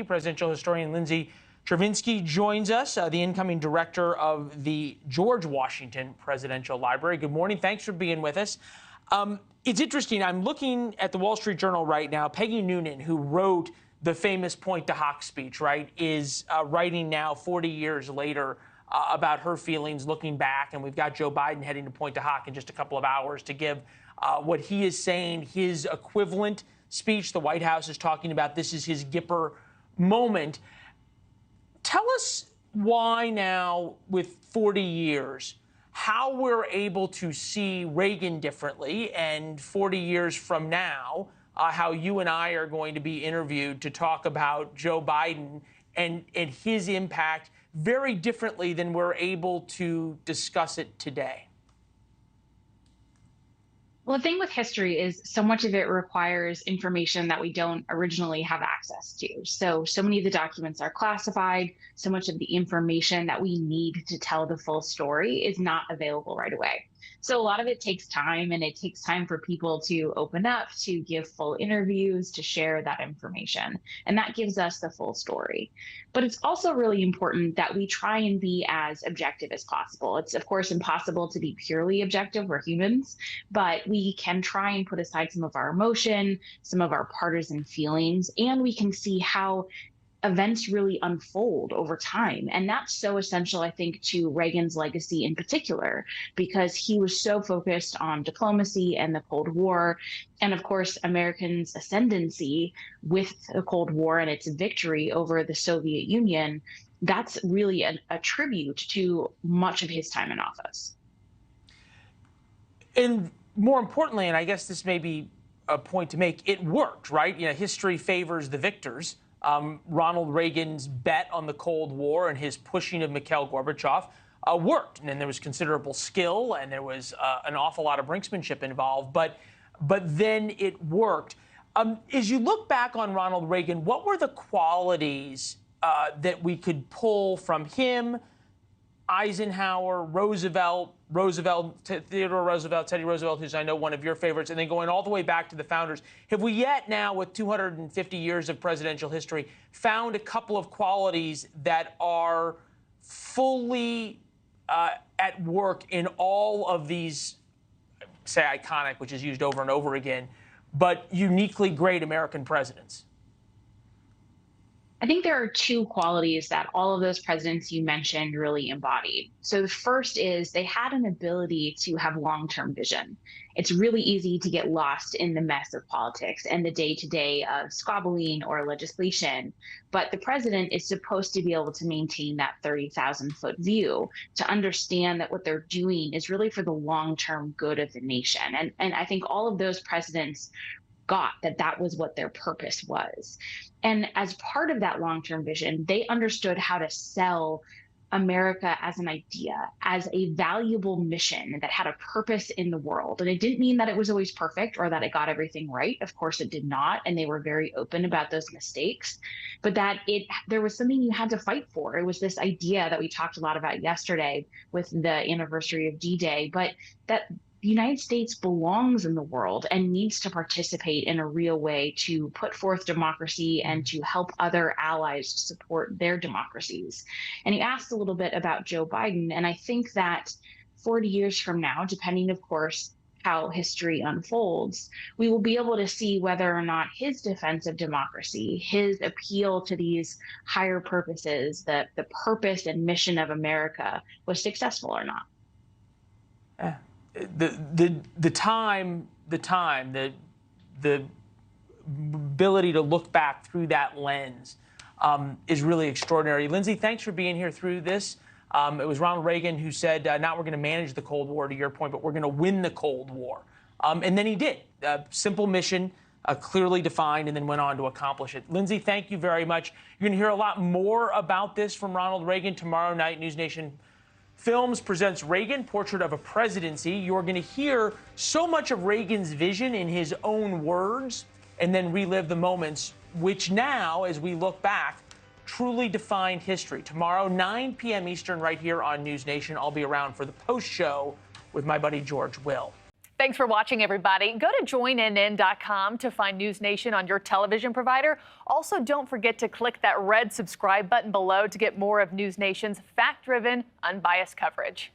Presidential historian Lindsay Chervinsky joins us, the incoming director of the George Washington Presidential Library. Good morning. Thanks for being with us. It's interesting. I'm looking at the Wall Street Journal right now. Peggy Noonan, who wrote the famous Point to Hock speech, right, is writing now 40 years later about her feelings looking back. And we've got Joe Biden heading to Point to Hock in just a couple of hours to give what he is saying his equivalent speech. The White House is talking about this is his Gipper moment. Tell us why now, with 40 years, how we're able to see Reagan differently, and 40 years from now, how you and I are going to be interviewed to talk about Joe Biden and his impact very differently than we're able to discuss it today. Well, the thing with history is so much of it requires information that we don't originally have access to. So many of the documents are classified. So much of the information that we need to tell the full story is not available right away. So a lot of it takes time, and it takes time for people to open up, to give full interviews, to share that information. And that gives us the full story. But it's also really important that we try and be as objective as possible. It's, of course, impossible to be purely objective. We're humans, but we can try and put aside some of our emotion, some of our partisan feelings, and we can see how events really unfold over time. And that's so essential, I think, to Reagan's legacy in particular, because he was so focused on diplomacy and the Cold War. And of course, Americans' ascendancy with the Cold War and its victory over the Soviet Union, that's really a tribute to much of his time in office. And more importantly, and I guess this may be a point to make, it worked, right? You know, history favors the victors. Ronald Reagan's bet on the Cold War and his pushing of Mikhail Gorbachev worked. And then there was considerable skill, and there was an awful lot of brinksmanship involved. But then it worked. As you look back on Ronald Reagan, what were the qualities that we could pull from him, Eisenhower, Roosevelt, Theodore Roosevelt, Teddy Roosevelt, who's I know one of your favorites, and then going all the way back to the founders? Have we yet now, with 250 years of presidential history, found a couple of qualities that are fully at work in all of these, say, iconic, which is used over and over again, but uniquely great American presidents? I think there are two qualities that all of those presidents you mentioned really embodied. So the first is they had an ability to have long-term vision. It's really easy to get lost in the mess of politics and the day-to-day of squabbling or legislation. But the president is supposed to be able to maintain that 30,000-foot view, to understand that what they're doing is really for the long-term good of the nation. And I think all of those presidents got that was what their purpose was. And as part of that long-term vision, they understood how to sell America as an idea, as a valuable mission that had a purpose in the world. And it didn't mean that it was always perfect or that it got everything right. Of course, it did not. And they were very open about those mistakes, but that there was something you had to fight for. It was this idea that we talked a lot about yesterday with the anniversary of D-Day, but that the United States belongs in the world and needs to participate in a real way to put forth democracy and to help other allies support their democracies. And you asked a little bit about Joe Biden, and I think that 40 years from now, depending, of course, how history unfolds, we will be able to see whether or not his defense of democracy, his appeal to these higher purposes, the purpose and mission of America was successful or not. The ability to look back through that lens is really extraordinary. Lindsay, thanks for being here through this. It was Ronald Reagan who said, not we're going to manage the Cold War, to your point, but we're going to win the Cold War. And then he did. Simple mission, clearly defined, and then went on to accomplish it. Lindsay, thank you very much. You're going to hear a lot more about this from Ronald Reagan tomorrow night. NewsNation Films presents Reagan, Portrait of a Presidency. You're going to hear so much of Reagan's vision in his own words, and then relive the moments which now, as we look back, truly defined history. Tomorrow, 9 p.m. Eastern, right here on NewsNation. I'll be around for the post show with my buddy George Will. Thanks for watching, everybody. Go to joinnn.com to find NewsNation on your television provider. Also, don't forget to click that red subscribe button below to get more of NewsNation's fact-driven, unbiased coverage.